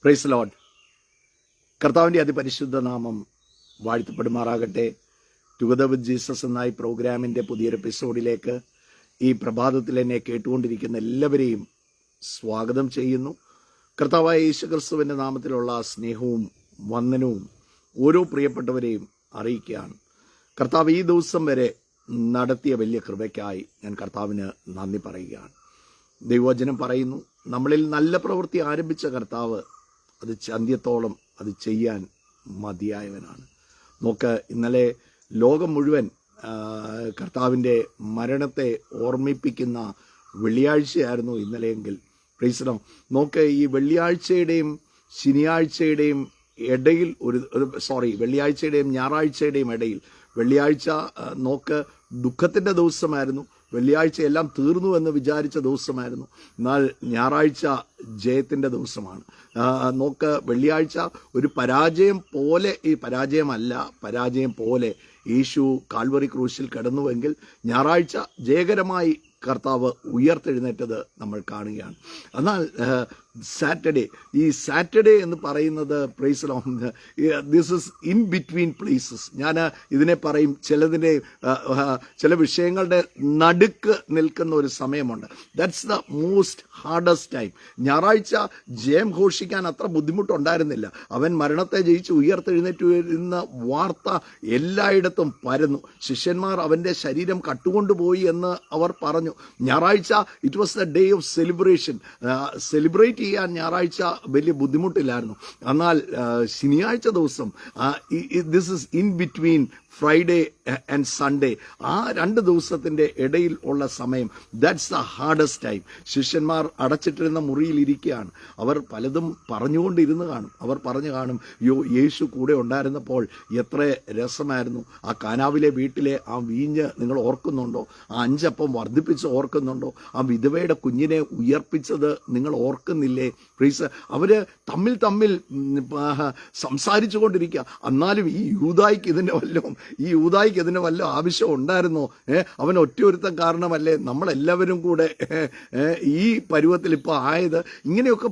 Praise Lord. കർത്താവിൻ്റെ അതിപരിശുദ്ധ നാമം വാഴ്ത്തപ്പെടുമാറാകട്ടെ. ടുഗദർ വിത്ത് ജീസസ് എന്ന ഈ പ്രോഗ്രാമിൻ്റെ പുതിയൊരു എപ്പിസോഡിലേക്ക് ഈ പ്രഭാതത്തിൽ എന്നെ കേട്ടുകൊണ്ടിരിക്കുന്ന എല്ലാവരെയും സ്വാഗതം ചെയ്യുന്നു. കർത്താവായ യേശുക്രിസ്തുവിൻ്റെ നാമത്തിലുള്ള സ്നേഹവും വന്ദനവും ഓരോ പ്രിയപ്പെട്ടവരെയും അറിയിക്കുകയാണ്. കർത്താവ് ഈ ദിവസം വരെ നടത്തിയ വലിയ കൃപയ്ക്കായി ഞാൻ കർത്താവിന് നന്ദി പറയുകയാണ്. ദൈവവചനം പറയുന്നു, നമ്മളിൽ നല്ല പ്രവൃത്തി ആരംഭിച്ച കർത്താവ് അത് അന്ത്യത്തോളം അത് ചെയ്യാൻ മതിയായവനാണ്. നോക്ക്, ഇന്നലെ ലോകം മുഴുവൻ കർത്താവിൻ്റെ മരണത്തെ ഓർമ്മിപ്പിക്കുന്ന വെള്ളിയാഴ്ചയായിരുന്നു ഇന്നലെയെങ്കിൽ. Praise the Lord. നോക്ക്, ഈ വെള്ളിയാഴ്ചയുടെയും ശനിയാഴ്ചയുടെയും ഇടയിൽ വെള്ളിയാഴ്ചയുടെയും ഞായറാഴ്ചയുടെയും ഇടയിൽ, വെള്ളിയാഴ്ച നോക്ക് ദുഃഖത്തിൻ്റെ ദിവസമായിരുന്നു, വെള്ളിയാഴ്ച എല്ലാം തീർന്നു എന്ന് വിചാരിച്ച ദിവസമായിരുന്നു. എന്നാൽ ഞായറാഴ്ച ജയത്തിൻ്റെ ദിവസമാണ്. നോക്ക്, വെള്ളിയാഴ്ച ഒരു പരാജയം പോലെ യേശു കാൽവറി ക്രൂശിൽ കിടന്നുവെങ്കിൽ ഞായറാഴ്ച ജയകരമായി കർത്താവ് ഉയർത്തെഴുന്നേറ്റത് നമ്മൾ കാണുകയാണ്. എന്നാൽ ഈ സാറ്റർഡേ എന്ന് പറയുന്നത്, praise Lord, this is in between places. ഞാൻ ഇതിനെ പറയും, ചില വിഷയങ്ങളുടെ നടുക്ക് നിൽക്കുന്ന ഒരു സമയമുണ്ട്. That's the most hardest time. ഞായറാഴ്ച ജയം ഘോഷിക്കാൻ അത്ര ബുദ്ധിമുട്ടുണ്ടായിരുന്നില്ല. അവൻ മരണത്തെ ജയിച്ച് ഉയർത്തെഴുന്നേറ്റ് വരുന്ന വാർത്ത എല്ലായിടത്തും പരന്നു. ശിഷ്യന്മാർ അവൻ്റെ ശരീരം കട്ടുകൊണ്ടുപോയി എന്ന് അവർ പറഞ്ഞു. ഞായറാഴ്ച it was the day of celebration. Celebrate ചെയ്യാൻ ഞായറാഴ്ച വലിയ ബുദ്ധിമുട്ടില്ലായിരുന്നു. എന്നാൽ ശനിയാഴ്ച ദിവസം, this is in between Friday and Sunday, ആ 2 ദിവസത്തിൻ്റെ ഇടയിൽ ഉള്ള സമയം, ദാറ്റ്സ് ദ ഹാർഡസ്റ്റ് ടൈം. ശിഷ്യന്മാർ അടച്ചിട്ടിരുന്ന മുറിയിൽ ഇരിക്കുകയാണ്. അവർ പലതും പറഞ്ഞുകൊണ്ടിരുന്ന് കാണും. അവർ പറഞ്ഞു കാണും, യേശു കൂടെ ഉണ്ടായിരുന്നപ്പോൾ എത്ര രസമായിരുന്നു. ആ കാനാവിലെ വീട്ടിലെ ആ വീഞ്ഞ് നിങ്ങൾ ഓർക്കുന്നുണ്ടോ? ആ 5 അപ്പം വർദ്ധിപ്പിച്ച് ഓർക്കുന്നുണ്ടോ? ആ വിധവയുടെ കുഞ്ഞിനെ ഉയർപ്പിച്ചത് നിങ്ങൾ ഓർക്കുന്നില്ലേ? പ്ലീസ്, അവർ തമ്മിൽ സംസാരിച്ചു കൊണ്ടിരിക്കുക. എന്നാലും ഈ യൂദായിക്ക് ഇതിന് വല്ല ആവശ്യം ഉണ്ടായിരുന്നോ? അവൻ ഒറ്റയൊരുത്തൻ കാരണമല്ലേ നമ്മളെല്ലാവരും കൂടെ ഈ പരുവത്തിൽ ഇപ്പോൾ ആയത്? ഇങ്ങനെയൊക്കെ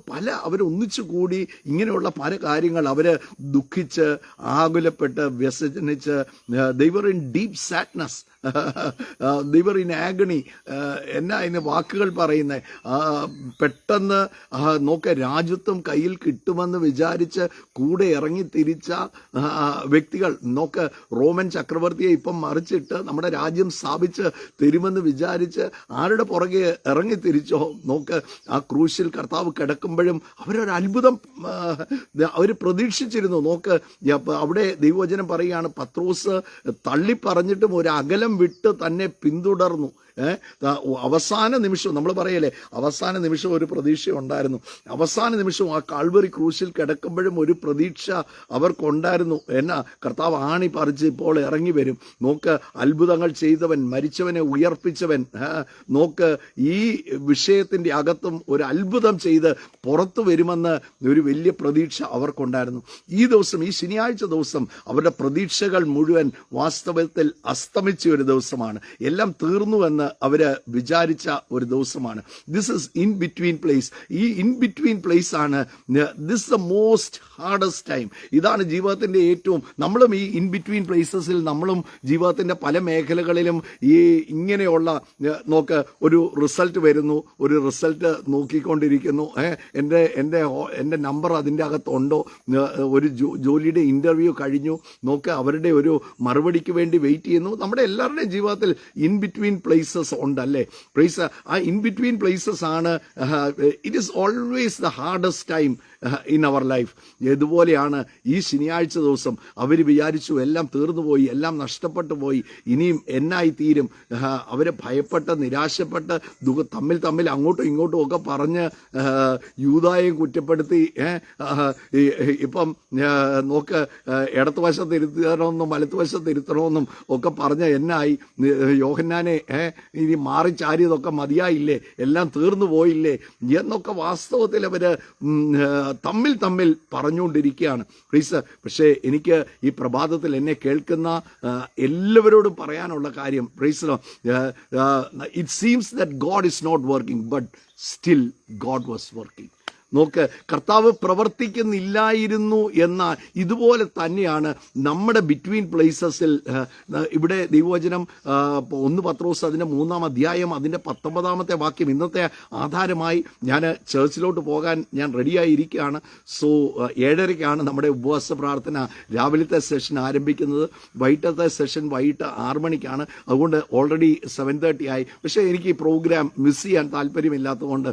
അവർ ഒന്നിച്ചു കൂടി ഇങ്ങനെയുള്ള പല കാര്യങ്ങൾ അവർ ദുഃഖിച്ച് ആകുലപ്പെട്ട് വ്യസനിച്ച്, they were in deep sadness, they were in agony. എന്നാ അതിന് വാക്കുകൾ പറയുന്നത്? പെട്ടെന്ന് നോക്ക, രാജ്യത്വം കയ്യിൽ കിട്ടുമെന്ന് വിചാരിച്ച് കൂടെ ഇറങ്ങി തിരിച്ച വ്യക്തികൾ. നോക്ക്, റോമൻ ചക്രവർത്തിയെ ഇപ്പം മറിച്ചിട്ട് നമ്മുടെ രാജ്യം സ്ഥാപിച്ച് തരുമെന്ന് വിചാരിച്ച് ആരുടെ പുറകെ ഇറങ്ങി തിരിച്ചോ? നോക്ക്, ആ ക്രൂശിൽ കർത്താവ് കിടക്കുമ്പോഴും അവരൊരത്ഭുതം അവർ പ്രതീക്ഷിച്ചിരുന്നു. നോക്ക്, അവിടെ ദൈവവചനം പറയുകയാണ്, പത്രോസ് തള്ളിപ്പറഞ്ഞിട്ടും ഒരു അകലം വിട്ട് തന്നെ പിന്തുടർന്നു. അവസാന നിമിഷം, നമ്മൾ പറയല്ലേ, അവസാന നിമിഷം ഒരു പ്രതീക്ഷ ഉണ്ടായിരുന്നു. അവസാന നിമിഷം ആ കാൽവറി ക്രൂശിൽ കിടക്കുമ്പോഴും ഒരു പ്രതീക്ഷ അവർക്കുണ്ടായിരുന്നു. എന്നാ? കർത്താവ് ആണി പറിച്ച് ഇപ്പോൾ ഇറങ്ങി വരും. നോക്ക്, അത്ഭുതങ്ങൾ ചെയ്തവൻ, മരിച്ചവനെ ഉയർപ്പിച്ചവൻ. നോക്ക്, ഈ വിഷയത്തിൻ്റെ അകത്തും ഒരു അത്ഭുതം ചെയ്ത് പുറത്തു വരുമെന്ന് ഒരു വലിയ പ്രതീക്ഷ അവർക്കുണ്ടായിരുന്നു. ഈ ദിവസം, ഈ ശനിയാഴ്ച ദിവസം, അവരുടെ പ്രതീക്ഷകൾ മുഴുവൻ വാസ്തവത്തിൽ അസ്തമിച്ച ഒരു ദിവസമാണ്. എല്ലാം തീർന്നുവെന്ന് അവര് വിചാരിച്ച ഒരു ദിവസമാണ്. This is in between place. ഈ ഇൻ ബിറ്റ്വീൻ പ്ലേസ് ആണ് this the most hardest time. ഇതാണ് ജീവിതത്തിന്റെ ഏറ്റവും, നമ്മളും ഈ ഇൻ ബിറ്റ്വീൻ പ്ലേസസിൽ, നമ്മളും ജീവിതത്തിന്റെ പല മേഖലകളിലും ഈ ഇങ്ങനെയുള്ള, നോക്ക്, ഒരു റിസൾട്ട് വരുന്നു, ഒരു റിസൾട്ട് നോക്കിക്കൊണ്ടിരിക്കുന്നു. എൻ്റെ നമ്പർ അതിൻ്റെ അകത്തുണ്ടോ? ഒരു ജോലിയുടെ ഇന്റർവ്യൂ കഴിഞ്ഞു, നോക്ക്, അവരുടെ ഒരു മറുപടിക്ക് വേണ്ടി വെയിറ്റ് ചെയ്യുന്നു. നമ്മുടെ എല്ലാവരുടെയും ജീവിതത്തിൽ ഇൻ ബിറ്റ്വീൻ പ്ലേസസ് ഉണ്ടല്ലേ? പ്രൈസ്, ആ ഇൻ ബിറ്റ്വീൻ പ്ലേസസ് ആണ്, it is always the hardest time in our life. ഇതുപോലെയാണ് ഈ ശനിയാഴ്ച ദിവസം. അവർ വിചാരിച്ചു എല്ലാം തീർന്നുപോയി, എല്ലാം നഷ്ടപ്പെട്ടു പോയി, ഇനിയും എന്നായി തീരും. അവരെ ഭയപ്പെട്ട് നിരാശപ്പെട്ട് തമ്മിൽ അങ്ങോട്ടും ഇങ്ങോട്ടും ഒക്കെ പറഞ്ഞ് യൂദായെയും കുറ്റപ്പെടുത്തി. ഇപ്പം നോക്ക്, ഇടത്തുവശത്ത് ഇരുത്തണമെന്നും വലത്തുവശത്ത് ഇരുത്തണമെന്നും ഒക്കെ പറഞ്ഞ് എന്നായി? യോഹന്നാനെ ഇനി മാറിച്ചാരിയതൊക്കെ മതിയായില്ലേ? എല്ലാം തീർന്നു പോയില്ലേ? എന്നൊക്കെ വാസ്തവത്തിൽ അവർ തമ്മിൽ പറഞ്ഞുകൊണ്ടിരിക്കുകയാണ്. പ്ലീസ്, പക്ഷേ എനിക്ക് ഈ പ്രഭാതത്തിൽ എന്നെ കേൾക്കുന്ന എല്ലാവരോടും പറയാനുള്ള കാര്യം, praise, it seems that God is not working, but still God was working. നോക്ക്, കർത്താവ് പ്രവർത്തിക്കുന്നില്ലായിരുന്നു എന്നാൽ ഇതുപോലെ തന്നെയാണ് നമ്മുടെ ബിറ്റ്വീൻ പ്ലേസസിൽ. ഇവിടെ ദൈവവചനം 1 പത്രോസ് അതിൻ്റെ 3-ാം അധ്യായം അതിൻ്റെ 19-ാമത്തെ വാക്യം ഇന്നത്തെ ആധാരമായി ഞാൻ ചർച്ചിലോട്ട് പോകാൻ ഞാൻ റെഡിയായിരിക്കുകയാണ്. സോ 7:30-ക്കാണ് നമ്മുടെ ഉപവാസ പ്രാർത്ഥന രാവിലത്തെ സെഷൻ ആരംഭിക്കുന്നത്. വൈകിട്ടത്തെ സെഷൻ വൈകിട്ട് 6 മണിക്കാണ്. അതുകൊണ്ട് ഓൾറെഡി 7:30 ആയി. പക്ഷേ എനിക്ക് ഈ പ്രോഗ്രാം മിസ് ചെയ്യാൻ താല്പര്യമില്ലാത്തതുകൊണ്ട്,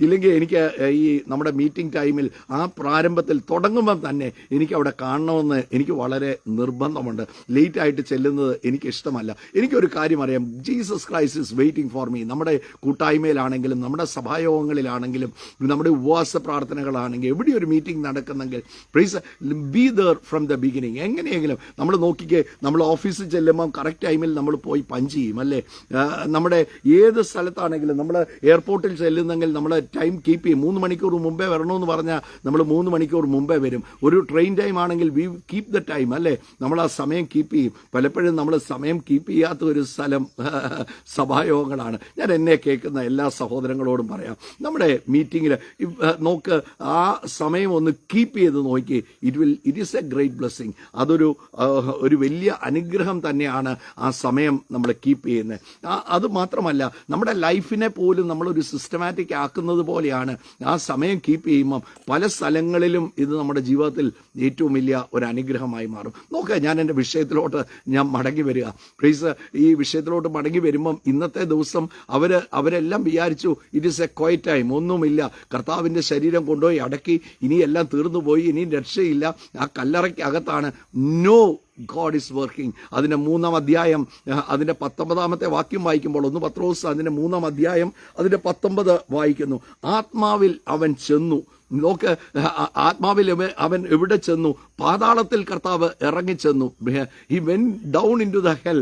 ഇല്ലെങ്കിൽ എനിക്ക് ഈ നമ്മുടെ മീറ്റിംഗ് ടൈമിൽ ആ പ്രാരംഭത്തിൽ തുടങ്ങുമ്പം തന്നെ എനിക്ക് അവിടെ കാണണമെന്ന് എനിക്ക് വളരെ നിർബന്ധമുണ്ട്. ലേറ്റായിട്ട് ചെല്ലുന്നത് എനിക്കിഷ്ടമല്ല. എനിക്കൊരു കാര്യം അറിയാം, Jesus Christ is waiting for me. നമ്മുടെ കൂട്ടായ്മയിലാണെങ്കിലും നമ്മുടെ സഭായോഗങ്ങളിലാണെങ്കിലും നമ്മുടെ ഉപവാസ പ്രാർത്ഥനകളാണെങ്കിൽ എവിടെ ഒരു മീറ്റിംഗ് നടക്കുന്നെങ്കിൽ please be there from the beginning. എങ്ങനെയെങ്കിലും നമ്മൾ നോക്കിക്കേ, നമ്മൾ ഓഫീസിൽ ചെല്ലുമ്പം കറക്റ്റ് ടൈമിൽ നമ്മൾ പോയി പഞ്ച് ചെയ്യും അല്ലേ. നമ്മുടെ ഏത് സ്ഥലത്താണെങ്കിലും നമ്മൾ എയർപോർട്ടിൽ ചെല്ലുന്നെങ്കിൽ നമ്മൾ ടൈം കീപ്പ് ചെയ്യും. 3 മണിക്കൂർ മുമ്പേ വരണമെന്ന് പറഞ്ഞാൽ നമ്മൾ 3 മണിക്കൂർ മുമ്പേ വരും. ഒരു ട്രെയിൻ ടൈം ആണെങ്കിൽ വി കീപ് ദ ടൈം അല്ലേ, നമ്മൾ ആ സമയം കീപ്പ് ചെയ്യും. പലപ്പോഴും നമ്മൾ സമയം കീപ്പ് ചെയ്യാത്ത ഒരു സ്ഥലം സഭായോഗങ്ങളാണ്. ഞാൻ എന്നെ കേൾക്കുന്ന എല്ലാ സഹോദരങ്ങളോടും പറയാം, നമ്മുടെ മീറ്റിങ്ങിൽ നോക്ക്, ആ സമയം ഒന്ന് കീപ്പ് ചെയ്ത് നോക്കി. It is A great blessing. അതൊരു വലിയ അനുഗ്രഹം തന്നെയാണ് ആ സമയം നമ്മൾ കീപ്പ് ചെയ്യുന്നത്. അത് മാത്രമല്ല, നമ്മുടെ ലൈഫിനെ പോലും നമ്മളൊരു സിസ്റ്റമാറ്റിക് ആക്കുന്നത് പോലെയാണ് ആ സമയം കീപ്പ് ചെയ്യുമ്പം പല സ്ഥലങ്ങളിലും ഇത് നമ്മുടെ ജീവിതത്തിൽ ഏറ്റവും വലിയ ഒരു അനുഗ്രഹമായി മാറും. നോക്കുക, ഞാൻ എൻ്റെ വിഷയത്തിലോട്ട് ഞാൻ മടങ്ങി വരിക. പ്ലീസ്, ഈ വിഷയത്തിലോട്ട് മടങ്ങി വരുമ്പം ഇന്നത്തെ ദിവസം അവരെല്ലാം വിചാരിച്ചു it is A quiet time, ഒന്നുമില്ല, കർത്താവിൻ്റെ ശരീരം കൊണ്ടുപോയി അടക്കി, ഇനിയെല്ലാം തീർന്നു പോയി, ഇനിയും രക്ഷയില്ല, ആ കല്ലറയ്ക്കകത്താണ്. No, God is working. അതിൻ്റെ 3-ാം അധ്യായം അതിൻ്റെ 19-ാമത്തെ വാക്യം വായിക്കുമ്പോൾ 1 പത്രോസ് അതിൻ്റെ 3-ാം അധ്യായം അതിൻ്റെ 19 വായിക്കുന്നു. ആത്മാവിൽ അവൻ ചെന്നു. നോക്ക്, ആത്മാവിൽ അവൻ എവിടെ ചെന്നു? പാതാളത്തിൽ കർത്താവ് ഇറങ്ങിച്ചെന്നു. He went down into the hell.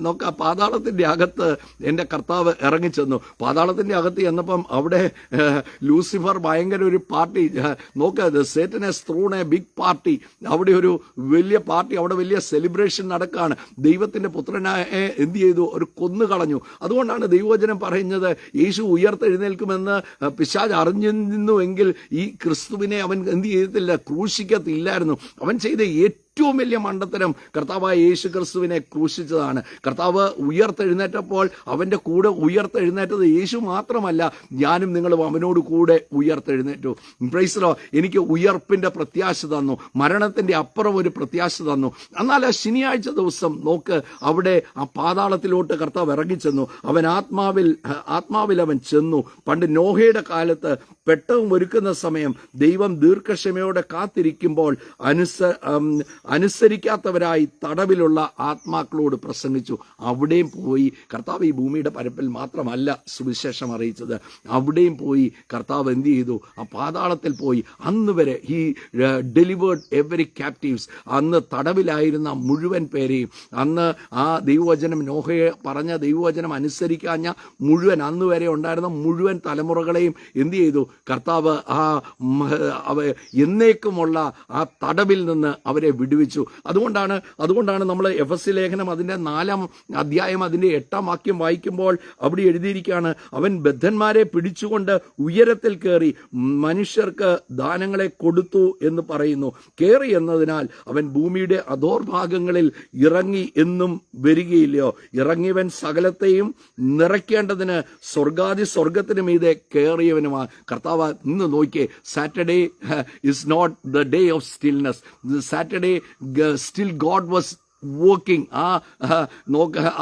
നോക്ക, പാതാളത്തിൻ്റെ അകത്ത് എൻ്റെ കർത്താവ് ഇറങ്ങിച്ചെന്നു. പാതാളത്തിൻ്റെ അകത്ത് ചെന്നപ്പം അവിടെ ലൂസിഫർ ഭയങ്കര ഒരു പാർട്ടി. നോക്ക്, Satan has thrown a big party. അവിടെ ഒരു വലിയ പാർട്ടി, അവിടെ വലിയ സെലിബ്രേഷൻ നടക്കുകയാണ്. ദൈവത്തിൻ്റെ പുത്രനായ എന്ത് ചെയ്തു? ഒരു കൊന്നു കളഞ്ഞു. അതുകൊണ്ടാണ് ദൈവവചനം പറയുന്നത്, യേശു ഉയർത്തെഴുന്നേൽക്കുമെന്ന് പിശാച് അറിഞ്ഞിരുന്നുവെങ്കിൽ ഈ ക്രിസ്തുവിനെ അവൻ എന്ത് ചെയ്തിട്ടില്ല? ക്രൂശിക്കത്തില്ലായിരുന്നു. അവൻ ചെയ്ത ഏറ്റവും വലിയ മണ്ടത്തരം കർത്താവായ യേശു ക്രിസ്തുവിനെ ക്രൂശിച്ചതാണ്. കർത്താവ് ഉയർത്തെഴുന്നേറ്റപ്പോൾ അവൻ്റെ കൂടെ ഉയർത്തെഴുന്നേറ്റത് യേശു മാത്രമല്ല, ഞാനും നിങ്ങളും അവനോട് കൂടെ ഉയർത്തെഴുന്നേറ്റു. Price the Lord. എനിക്ക് ഉയർപ്പിൻ്റെ പ്രത്യാശ തന്നു, മരണത്തിൻ്റെ അപ്പുറം ഒരു പ്രത്യാശ തന്നു. എന്നാൽ ആ ശനിയാഴ്ച ദിവസം നോക്ക്, അവിടെ ആ പാതാളത്തിലോട്ട് കർത്താവ് ഇറങ്ങിച്ചെന്നു. അവൻ ആത്മാവിൽ അവൻ ചെന്നു. പണ്ട് നോഹയുടെ കാലത്ത് പെട്ടകം ഒരുക്കുന്ന സമയം ദൈവം ദീർഘക്ഷമയോടെ കാത്തിരിക്കുമ്പോൾ അനുസരിക്കാത്തവരായി തടവിലുള്ള ആത്മാക്കളോട് പ്രസംഗിച്ചു. അവിടെയും പോയി കർത്താവ് ഈ ഭൂമിയുടെ പരപ്പിൽ മാത്രമല്ല സുവിശേഷം അറിയിച്ചത്, അവിടെയും പോയി കർത്താവ് എന്ത് ചെയ്തു? ആ പാതാളത്തിൽ പോയി. അന്ന് വരെ ഹി ഡെലിവേർഡ് എവരി ക്യാപ്റ്റീവ്സ്. അന്ന് തടവിലായിരുന്ന മുഴുവൻ പേരെയും, അന്ന് ആ ദൈവവചനം നോഹയെ പറഞ്ഞ ദൈവവചനം അനുസരിക്കാഞ്ഞ മുഴുവൻ അന്ന് വരെ ഉണ്ടായിരുന്ന മുഴുവൻ തലമുറകളെയും എന്ത് ചെയ്തു? കർത്താവ് എന്നേക്കുമുള്ള ആ തടവിൽ നിന്ന് അവരെ വിടുവിച്ചു. അതുകൊണ്ടാണ് നമ്മൾ എഫെസ്യ ലേഖനം അതിൻ്റെ 4-ാം അധ്യായം അതിൻ്റെ 8-ാം വാക്യം വായിക്കുമ്പോൾ അവിടെ എഴുതിയിരിക്കുകയാണ്, അവൻ ബദ്ധന്മാരെ പിടിച്ചുകൊണ്ട് ഉയരത്തിൽ കയറി മനുഷ്യർക്ക് ദാനങ്ങളെ കൊടുത്തു എന്ന് പറയുന്നു. കയറി എന്നതിനാൽ അവൻ ഭൂമിയുടെ അധോർഭാഗങ്ങളിൽ ഇറങ്ങി എന്നും വരികയില്ലയോ? ഇറങ്ങിയവൻ സകലത്തെയും നിറയ്ക്കേണ്ടതിന് സ്വർഗത്തിന് മീതെ കയറിയവനുമാണ്. കർത്താവ് ഇന്ന് നോക്കിയേ, Saturday is not the day of stillness. Saturday still God was working.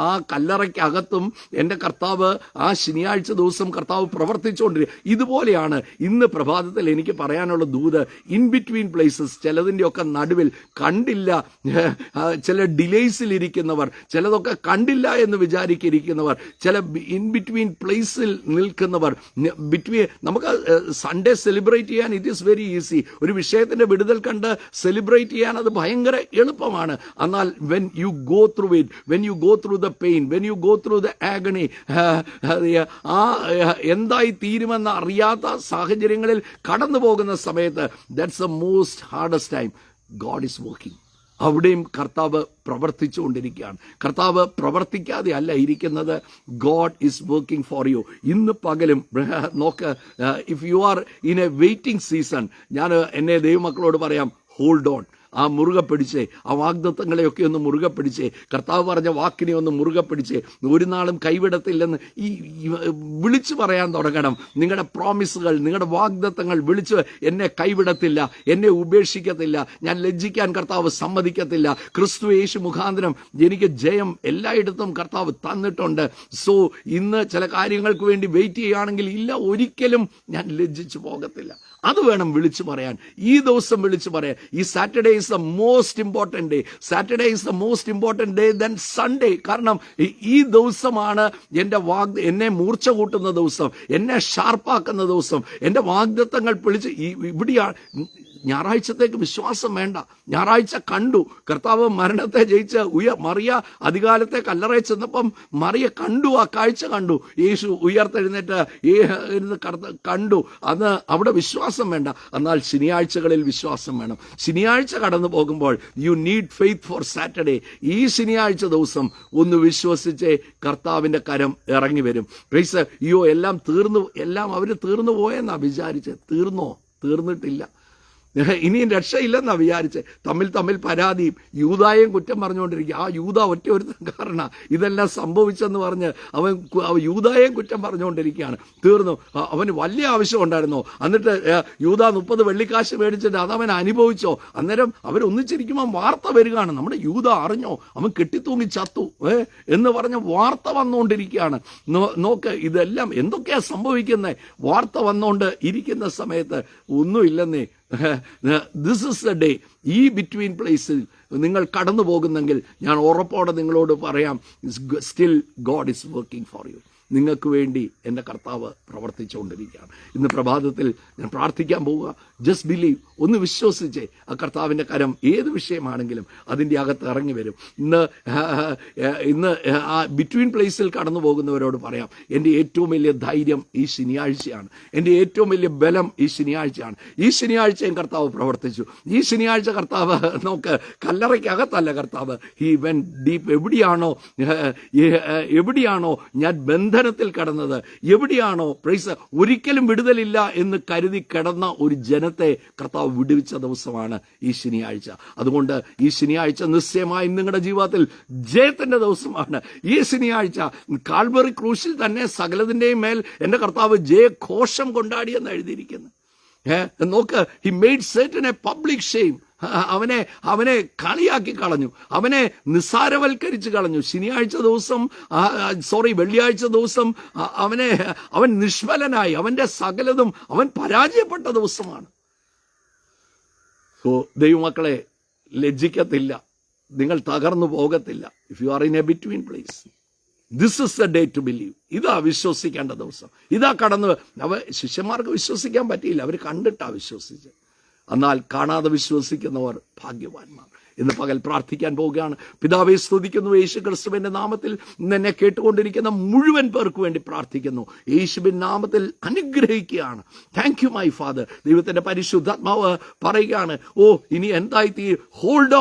ആ കല്ലറയ്ക്കകത്തും എൻ്റെ കർത്താവ് ആ ശനിയാഴ്ച ദിവസം കർത്താവ് പ്രവർത്തിച്ചുകൊണ്ടിരിക്കുക. ഇതുപോലെയാണ് ഇന്ന് പ്രഭാതത്തിൽ എനിക്ക് പറയാനുള്ള ദൂത്. ഇൻ ബിറ്റ്വീൻ പ്ലേസസ്, ചിലതിൻ്റെയൊക്കെ നടുവിൽ കണ്ടില്ല, ചില ഡിലേസിലിരിക്കുന്നവർ, ചിലതൊക്കെ കണ്ടില്ല എന്ന് വിചാരിച്ചിരിക്കുന്നവർ, ചില ഇൻ ബിറ്റ്വീൻ പ്ലേസിൽ നിൽക്കുന്നവർ. നമുക്ക് സൺഡേ സെലിബ്രേറ്റ് ചെയ്യാൻ ഇറ്റ് ഈസ് വെരി ഈസി. ഒരു വിഷയത്തിൻ്റെ വിടുതൽ കണ്ട് സെലിബ്രേറ്റ് ചെയ്യാൻ അത് ഭയങ്കര എളുപ്പമാണ്. എന്നാൽ when you go through it, when you go through the pain, when you go through the agony, എന്തായി തീരുമെന്ന് അറിയാത്ത സാഹചര്യങ്ങളിൽ കടന്നു പോകുന്ന സമയത്ത്, that's the most hardest time. God is working. അവിടെയും കർത്താവ് പ്രവർത്തിച്ചുകൊണ്ടിരിക്കുകയാണ്. കർത്താവ് പ്രവർത്തിക്കാതെ അല്ല ഇരിക്കുന്നത്. God is working for U. ഇന്ന് പകലും നോക്ക്, if you are in A waiting season, ഞാൻ എന്നെ ദൈവമക്കളോട് പറയാം, ഹോൾഡ് ഓൺ. ആ മുറുകെ പിടിച്ചേ, ആ വാഗ്ദത്തങ്ങളെയൊക്കെ ഒന്ന് മുറുകെ പിടിച്ചേ, കർത്താവ് പറഞ്ഞ വാക്കിനെ ഒന്ന് മുറുകെ പിടിച്ചേ. ഒരു നാളും കൈവിടത്തില്ലെന്ന് ഈ വിളിച്ചു പറയാൻ തുടങ്ങണം. നിങ്ങളുടെ പ്രോമിസുകൾ, നിങ്ങളുടെ വാഗ്ദത്തങ്ങൾ വിളിച്ച്, എന്നെ കൈവിടത്തില്ല, എന്നെ ഉപേക്ഷിക്കത്തില്ല, ഞാൻ ലജ്ജിക്കാൻ കർത്താവ് സമ്മതിക്കത്തില്ല, ക്രിസ്തു യേശു മുഖാന്തരം എനിക്ക് ജയം എല്ലായിടത്തും കർത്താവ് തന്നിട്ടുണ്ട്. സോ ഇന്ന് ചില കാര്യങ്ങൾക്ക് വേണ്ടി വെയിറ്റ് ചെയ്യുകയാണെങ്കിൽ ഇല്ല, ഒരിക്കലും ഞാൻ ലജ്ജിച്ചു പോകത്തില്ല. അത് വേണം വിളിച്ചു പറയാൻ. ഈ ദിവസം വിളിച്ചു പറയാൻ. ഈ Saturday is the most important day. Saturday is the most important day then Sunday. കാരണം ഈ ദിവസമാണ് എന്നെ മൂർച്ച കൂട്ടുന്ന ദിവസം, എന്നെ ഷാർപ്പാക്കുന്ന ദിവസം, എൻ്റെ വാഗ്ദത്തങ്ങൾ വിളിച്ച് ഇവിടെയാണ്. ഞായറാഴ്ചത്തേക്ക് വിശ്വാസം വേണ്ട. ഞായറാഴ്ച കണ്ടു കർത്താവ് മരണത്തെ ജയിച്ച് മറിയ അധികാലത്തെ കല്ലറയിൽ ചെന്നപ്പം മറിയ കണ്ടു, ആ കാഴ്ച കണ്ടു. യേശു ഉയർത്തെഴുന്നേറ്റ് കണ്ടു. അന്ന് അവിടെ വിശ്വാസം വേണ്ട. എന്നാൽ ശനിയാഴ്ചകളിൽ വിശ്വാസം വേണം. ശനിയാഴ്ച കടന്നു പോകുമ്പോൾ you need faith for Saturday. ഈ ശനിയാഴ്ച ദിവസം ഒന്ന് വിശ്വസിച്ചേ കർത്താവിന്റെ കരം ഇറങ്ങി വരും. പ്രൈസ്. അയ്യോ എല്ലാം തീർന്നു, എല്ലാം അവർ തീർന്നു പോയെന്നാ വിചാരിച്ചത്. തീർന്നിട്ടില്ല. ഇനിയും രക്ഷയില്ലെന്നാ വിചാരിച്ച് തമ്മിൽ പരാതിയും യൂദായെയും കുറ്റം പറഞ്ഞുകൊണ്ടിരിക്കുക. ആ യൂദാ ഒറ്റ ഒരുത്തൻ കാരണ ഇതെല്ലാം സംഭവിച്ചെന്ന് പറഞ്ഞ് അവൻ യൂദായെയും കുറ്റം പറഞ്ഞുകൊണ്ടിരിക്കുകയാണ്. തീർന്നു. അവന് വലിയ ആവശ്യം ഉണ്ടായിരുന്നോ? എന്നിട്ട് യൂദാ 30 വെള്ളിക്കാശ് മേടിച്ചിട്ട് അതവൻ അനുഭവിച്ചോ? അന്നേരം അവരൊന്നിച്ചിരിക്കുമ്പോൾ വാർത്ത വരികയാണ്, നമ്മുടെ യൂദാ അറിഞ്ഞോ, അവൻ കെട്ടിത്തൂങ്ങി ചത്തു എന്ന് പറഞ്ഞ വാർത്ത വന്നുകൊണ്ടിരിക്കുകയാണ്. നോക്ക്, ഇതെല്ലാം എന്തൊക്കെയാ സംഭവിക്കുന്നത്? വാർത്ത വന്നുകൊണ്ട് ഇരിക്കുന്ന സമയത്ത് ഒന്നുമില്ലെന്നേ. This is the day. ഈ ബിറ്റ്വീൻ പ്ലേസിൽ നിങ്ങൾ കടന്നു പോകുന്നെങ്കിൽ ഞാൻ ഉറപ്പോടെ നിങ്ങളോട് പറയാം, still God is working for you. നിങ്ങൾക്ക് വേണ്ടി എൻ്റെ കർത്താവ് പ്രവർത്തിച്ചുകൊണ്ടിരിക്കുകയാണ്. ഇന്ന് പ്രഭാതത്തിൽ ഞാൻ പ്രാർത്ഥിക്കാൻ പോവുക. Just believe. ഒന്ന് വിശ്വസിച്ചേ ആ കർത്താവിൻ്റെ കരം ഏത് വിഷയമാണെങ്കിലും അതിൻ്റെ അകത്ത് ഇറങ്ങി വരും. ഇന്ന് ആ ബിറ്റ്വീൻ പ്ലേസിൽ കടന്നു പോകുന്നവരോട് പറയാം, എൻ്റെ ഏറ്റവും വലിയ ധൈര്യം ഈ ശനിയാഴ്ചയാണ്. എൻ്റെ ഏറ്റവും വലിയ ബലം ഈ ശനിയാഴ്ചയാണ്. ഈ ശനിയാഴ്ചയും കർത്താവ് പ്രവർത്തിച്ചു. ഈ ശനിയാഴ്ച കർത്താവ് നോക്ക്, കല്ലറയ്ക്കകത്തല്ല കർത്താവ്. He when deep. എവിടെയാണോ ഞാൻ ബന്ധനത്തിൽ കടന്നത്, എവിടെയാണോ പ്രൈസ് ഒരിക്കലും വിടുതലില്ല എന്ന് കരുതി കിടന്ന ഒരു ജനത്തെ കർത്താവ് വിടുവിച്ച ദിവസമാണ് ഈ ശനിയാഴ്ച. അതുകൊണ്ട് ഈ ശനിയാഴ്ച നിശ്ചയമായും നിങ്ങളുടെ ജീവിതത്തിൽ ജയത്തിന്റെ ദിവസമാണ്. ഈ ശനിയാഴ്ച കാൽവറി ക്രൂശിൽ തന്നെ സകലതിന്റെയും മേൽ എൻ്റെ കർത്താവ് ജയഘോഷം കൊണ്ടാടിയെന്ന് എഴുതിയിരിക്കുന്നു. നോക്ക്, he made Satan A public shame. അവനെ കളിയാക്കി കളഞ്ഞു, അവനെ നിസ്സാരവൽക്കരിച്ച് കളഞ്ഞു. വെള്ളിയാഴ്ച ദിവസം അവൻ നിഷ്ഫലനായി, അവന്റെ സകലതും അവൻ പരാജയപ്പെട്ട ദിവസമാണ്. സോ ദൈവമക്കളെ, ലജ്ജിക്കത്തില്ല, നിങ്ങൾ തകർന്നു പോകത്തില്ല. If you are in a between place, this is the day to believe. ഇതാ വിശ്വസിക്കേണ്ട ദിവസം. ഇതാ ശിഷ്യന്മാർക്ക് വിശ്വസിക്കാൻ പറ്റിയില്ല, അവർ കണ്ടിട്ടാ വിശ്വസിച്ച്. എന്നാൽ കാണാതെ വിശ്വസിക്കുന്നവർ ഭാഗ്യവാന്മാർ. ഇന്ന് പകൽ പ്രാർത്ഥിക്കാൻ പോവുകയാണ്. പിതാവേ, സ്തുതിക്കുന്നു യേശു ക്രിസ്തുവിന്റെ നാമത്തിൽ. എന്നെ കേട്ടുകൊണ്ടിരിക്കുന്ന മുഴുവൻ പേർക്ക് വേണ്ടി പ്രാർത്ഥിക്കുന്നു. യേശുവിൻ നാമത്തിൽ അനുഗ്രഹിക്കുകയാണ്. Thank you my father. ദൈവത്തിന്റെ പരിശുദ്ധാത്മാവ് പറയുകയാണ്, ഇനി എന്തായി hold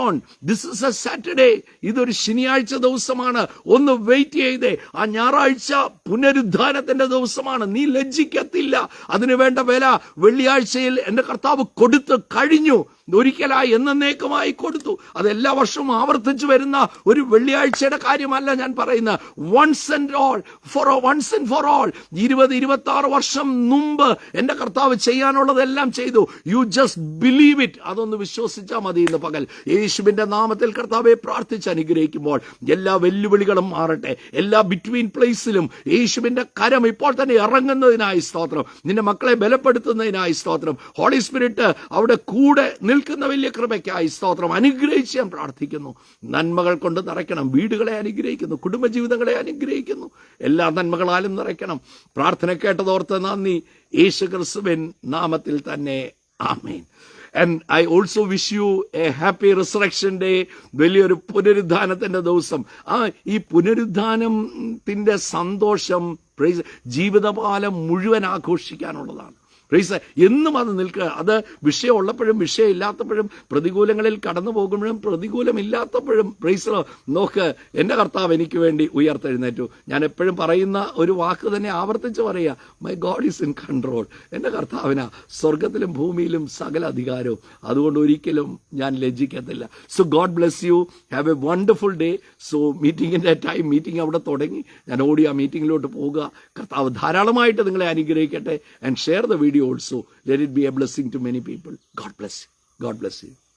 on. This is a Saturday. ഇതൊരു ശനിയാഴ്ച ദിവസമാണ്. ഒന്ന് വെയിറ്റ് ചെയ്തേ. ആ ഞായറാഴ്ച പുനരുദ്ധാനത്തിന്റെ ദിവസമാണ്. നീ ലജ്ജിക്കത്തില്ല. അതിനു വേണ്ട വില വെള്ളിയാഴ്ചയിൽ എൻ്റെ കർത്താവ് കൊടുത്തു കഴിഞ്ഞു. ഒരിക്കലായി എന്നേക്കുമായി കൊടുത്തു. അത് എല്ലാ വർഷവും ആവർത്തിച്ചു വരുന്ന ഒരു വെള്ളിയാഴ്ചയുടെ കാര്യമല്ല ഞാൻ പറയുന്നത്. വൺസ് ആൻഡ് ഫോർ ഓൾ 20-26 വർഷം മുമ്പ് എൻ്റെ കർത്താവ് ചെയ്യാനുള്ളതെല്ലാം ചെയ്തു. You just believe it. അതൊന്ന് വിശ്വസിച്ചാൽ മതി. ഇന്ന് പകൽ യേശുവിന്റെ നാമത്തിൽ കർത്താവെ പ്രാർത്ഥിച്ച് അനുഗ്രഹിക്കുമ്പോൾ എല്ലാ വെല്ലുവിളികളും മാറട്ടെ. എല്ലാ ബിറ്റ്വീൻ പ്ലേസിലും യേശുവിന്റെ കരം ഇപ്പോൾ തന്നെ ഇറങ്ങുന്നതിനായി സ്തോത്രം. നിന്റെ മക്കളെ ബലപ്പെടുത്തുന്നതിനായി സ്തോത്രം. ഹോളി സ്പിരിറ്റ് അവിടെ കൂടെ നിൽക്കുന്ന വലിയ കൃപയ്ക്കായി സ്തോത്രം. അനുഗ്രഹിച്ച് ഞാൻ പ്രാർത്ഥിക്കുന്നു. നന്മകൾ കൊണ്ട് നിറയ്ക്കണം. വീടുകളെ അനുഗ്രഹിക്കുന്നു, കുടുംബജീവിതങ്ങളെ അനുഗ്രഹിക്കുന്നു. എല്ലാ നന്മകളാലും നിറയ്ക്കണം. പ്രാർത്ഥന കേട്ടതോർത്ത് നന്ദി. യേശു ക്രിസ്തുവിൻ നാമത്തിൽ തന്നെ ആമേൻ. And I also wish you a happy resurrection day. വലിയൊരു പുനരുദ്ധാനത്തിന്റെ ദിവസം. ഈ പുനരുദ്ധാനത്തിന്റെ സന്തോഷം ജീവിതകാലം മുഴുവൻ ആഘോഷിക്കാനുള്ളതാണ്. പ്രൈസ് എന്നും അത് നിൽക്കുക. അത് വിഷയമുള്ളപ്പോഴും വിഷയമില്ലാത്തപ്പോഴും പ്രതികൂലങ്ങളിൽ കടന്നു പോകുമ്പോഴും പ്രതികൂലമില്ലാത്തപ്പോഴും പ്രൈസ് നോക്ക്, എൻ്റെ കർത്താവ് എനിക്ക് വേണ്ടി ഉയർത്തെഴുന്നേറ്റു. ഞാൻ എപ്പോഴും പറയുന്ന ഒരു വാക്ക് തന്നെ ആവർത്തിച്ച് പറയുക, my God is in control. എൻ്റെ കർത്താവിനാ സ്വർഗത്തിലും ഭൂമിയിലും സകല അധികാരവും. അതുകൊണ്ട് ഒരിക്കലും ഞാൻ ലജ്ജിക്കത്തില്ല. So God bless you, have a wonderful day. So മീറ്റിങ്ങിൻ്റെ ടൈം, മീറ്റിംഗ് അവിടെ തുടങ്ങി, ഞാൻ ഓടി ആ മീറ്റിങ്ങിലോട്ട് പോകുക. കർത്താവ് ധാരാളമായിട്ട് നിങ്ങളെ അനുഗ്രഹിക്കട്ടെ. And share the video also. Let it be a blessing to many people. God bless you. God bless you.